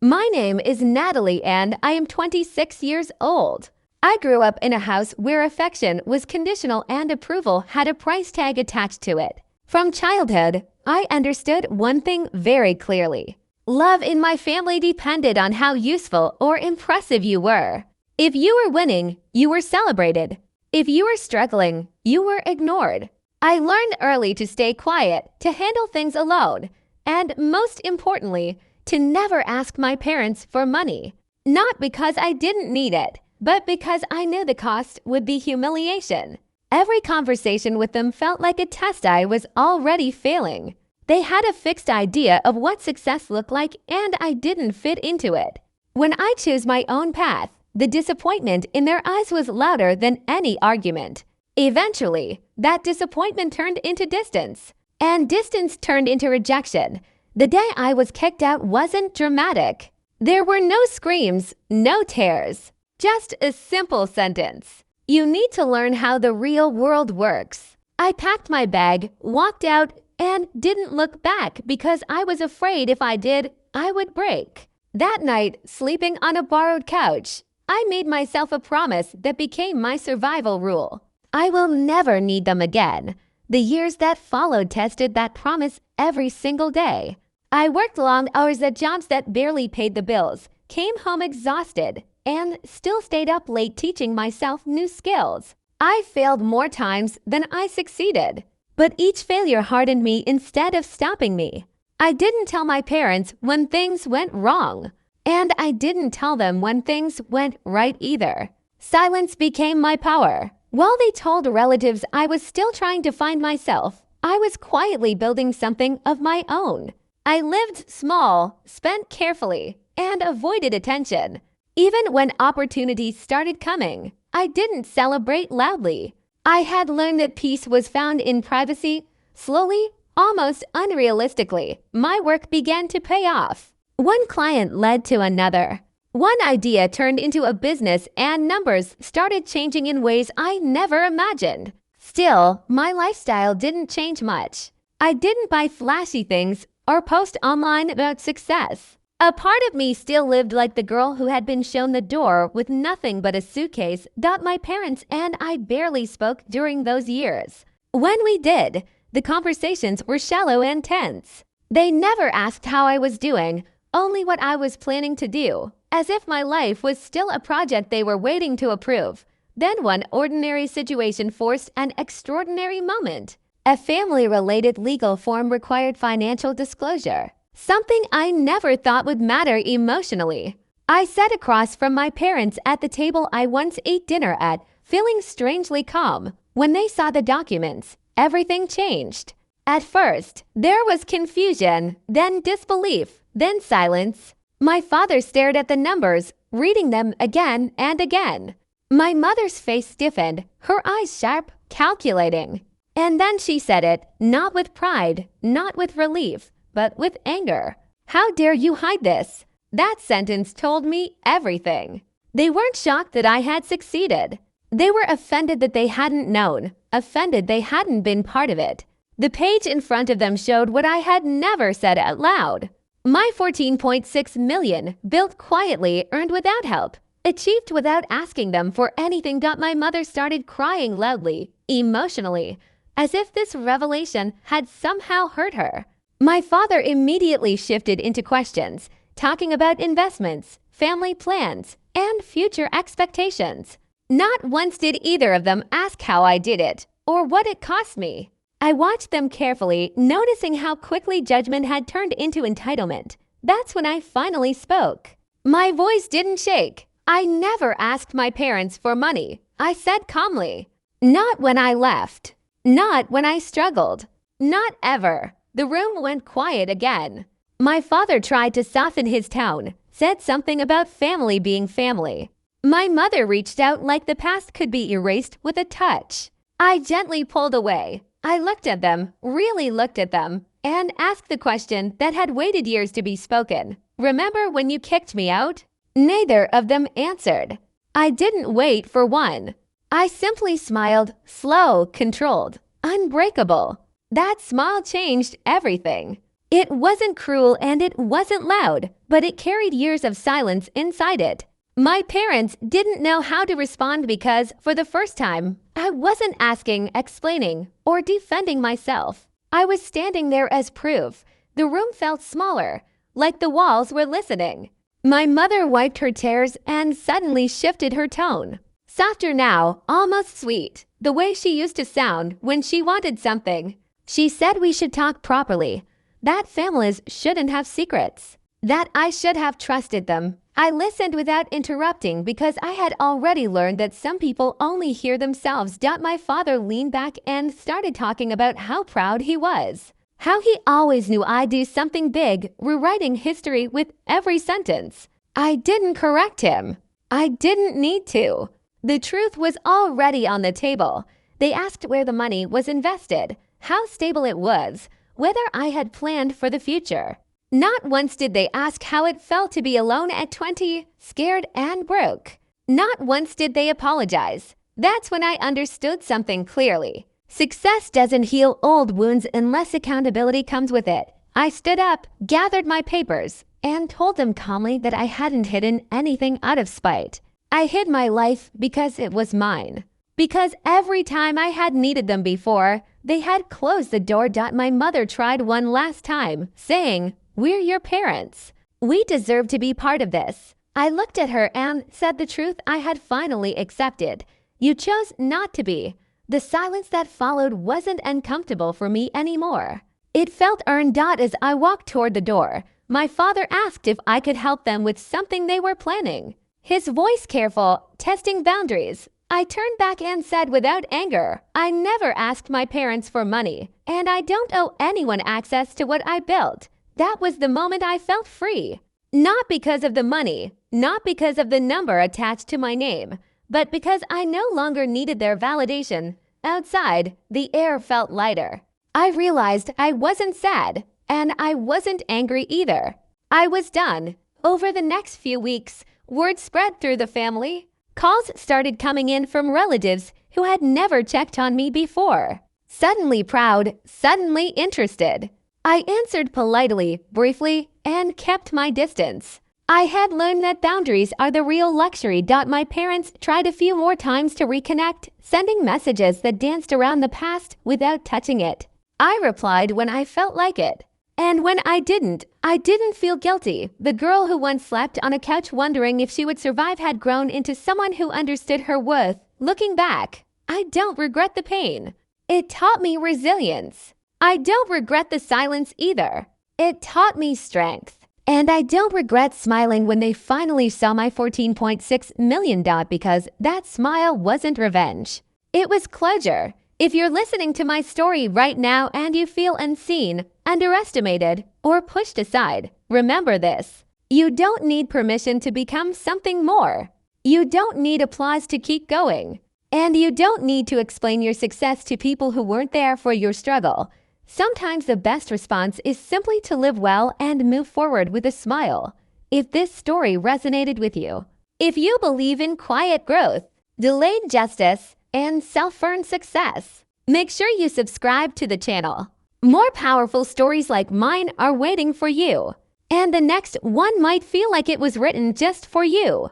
My name is Natalie and I am 26 years old. I grew up in a house where affection was conditional and approval had a price tag attached to it. From childhood, I understood one thing very clearly. Love in my family depended on how useful or impressive you were. If you were winning, you were celebrated. If you were struggling, you were ignored. I learned early to stay quiet, to handle things alone, and most importantly, to never ask my parents for money. Not because I didn't need it, but because I knew the cost would be humiliation. Every conversation with them felt like a test I was already failing. They had a fixed idea of what success looked like and I didn't fit into it. When I chose my own path, the disappointment in their eyes was louder than any argument. Eventually, that disappointment turned into distance, and distance turned into rejection. The day I was kicked out wasn't dramatic. There were no screams, no tears, just a simple sentence. You need to learn how the real world works. I packed my bag, walked out, and didn't look back because I was afraid if I did, I would break. That night, sleeping on a borrowed couch, I made myself a promise that became my survival rule. I will never need them again. The years that followed tested that promise every single day. I worked long hours at jobs that barely paid the bills, came home exhausted, and still stayed up late teaching myself new skills. I failed more times than I succeeded, but each failure hardened me instead of stopping me. I didn't tell my parents when things went wrong, and I didn't tell them when things went right either. Silence became my power. While they told relatives I was still trying to find myself, I was quietly building something of my own. I lived small, spent carefully, and avoided attention. Even when opportunities started coming, I didn't celebrate loudly. I had learned that peace was found in privacy. Slowly, almost unrealistically, my work began to pay off. One client led to another. One idea turned into a business and numbers started changing in ways I never imagined. Still, my lifestyle didn't change much. I didn't buy flashy things or post online about success. A part of me still lived like the girl who had been shown the door with nothing but a suitcase that my parents and I barely spoke during those years. When we did, the conversations were shallow and tense. They never asked how I was doing, only what I was planning to do, as if my life was still a project they were waiting to approve. Then one ordinary situation forced an extraordinary moment. A family-related legal form required financial disclosure, something I never thought would matter emotionally. I sat across from my parents at the table I once ate dinner at, feeling strangely calm. When they saw the documents, everything changed. At first, there was confusion, then disbelief, then silence. My father stared at the numbers, reading them again and again. My mother's face stiffened, her eyes sharp, calculating. And then she said it, not with pride, not with relief, but with anger. "How dare you hide this?" That sentence told me everything. They weren't shocked that I had succeeded. They were offended that they hadn't known, offended they hadn't been part of it. The page in front of them showed what I had never said out loud. My 14.6 million, built quietly, earned without help, achieved without asking them for anything, got my mother started crying loudly, emotionally, as if this revelation had somehow hurt her. My father immediately shifted into questions, talking about investments, family plans, and future expectations. Not once did either of them ask how I did it or what it cost me. I watched them carefully, noticing how quickly judgment had turned into entitlement. That's when I finally spoke. My voice didn't shake. I never asked my parents for money. I said calmly, "Not when I left. Not when I struggled. Not ever." The room went quiet again. My father tried to soften his tone, said something about family being family. My mother reached out like the past could be erased with a touch. I gently pulled away. I looked at them, really looked at them, and asked the question that had waited years to be spoken. "Remember when you kicked me out?" Neither of them answered. I didn't wait for one. I simply smiled, slow, controlled, unbreakable. That smile changed everything. It wasn't cruel and it wasn't loud, but it carried years of silence inside it. My parents didn't know how to respond because, for the first time, I wasn't asking, explaining, or defending myself. I was standing there as proof. The room felt smaller, like the walls were listening. My mother wiped her tears and suddenly shifted her tone. Softer now, almost sweet, the way she used to sound when she wanted something. She said we should talk properly, that families shouldn't have secrets, that I should have trusted them. I listened without interrupting because I had already learned that some people only hear themselves. My father leaned back and started talking about how proud he was, how he always knew I'd do something big, rewriting history with every sentence. I didn't correct him. I didn't need to. The truth was already on the table. They asked where the money was invested, how stable it was, whether I had planned for the future. Not once did they ask how it felt to be alone at 20, scared and broke. Not once did they apologize. That's when I understood something clearly. Success doesn't heal old wounds unless accountability comes with it. I stood up, gathered my papers, and told them calmly that I hadn't hidden anything out of spite. I hid my life because it was mine. Because every time I had needed them before, they had closed the door. My mother tried one last time, saying, "We're your parents. We deserve to be part of this." I looked at her and said the truth I had finally accepted. You chose not to be. The silence that followed wasn't uncomfortable for me anymore. It felt earned. As I walked toward the door, my father asked if I could help them with something they were planning. His voice careful, testing boundaries. I turned back and said without anger, I never asked my parents for money, and I don't owe anyone access to what I built. That was the moment I felt free. Not because of the money, not because of the number attached to my name, but because I no longer needed their validation. Outside, the air felt lighter. I realized I wasn't sad, and I wasn't angry either. I was done. Over the next few weeks, word spread through the family. Calls started coming in from relatives who had never checked on me before. Suddenly proud, suddenly interested. I answered politely, briefly, and kept my distance. I had learned that boundaries are the real luxury. My parents tried a few more times to reconnect, sending messages that danced around the past without touching it. I replied when I felt like it. And when I didn't feel guilty. The girl who once slept on a couch wondering if she would survive had grown into someone who understood her worth. Looking back, I don't regret the pain. It taught me resilience. I don't regret the silence either. It taught me strength. And I don't regret smiling when they finally saw my $14.6 million because that smile wasn't revenge. It was closure. If you're listening to my story right now and you feel unseen, underestimated, or pushed aside, remember this. You don't need permission to become something more. You don't need applause to keep going. And you don't need to explain your success to people who weren't there for your struggle. Sometimes the best response is simply to live well and move forward with a smile. If this story resonated with you, if you believe in quiet growth, delayed justice, and self-earned success, make sure you subscribe to the channel. More powerful stories like mine are waiting for you. And the next one might feel like it was written just for you.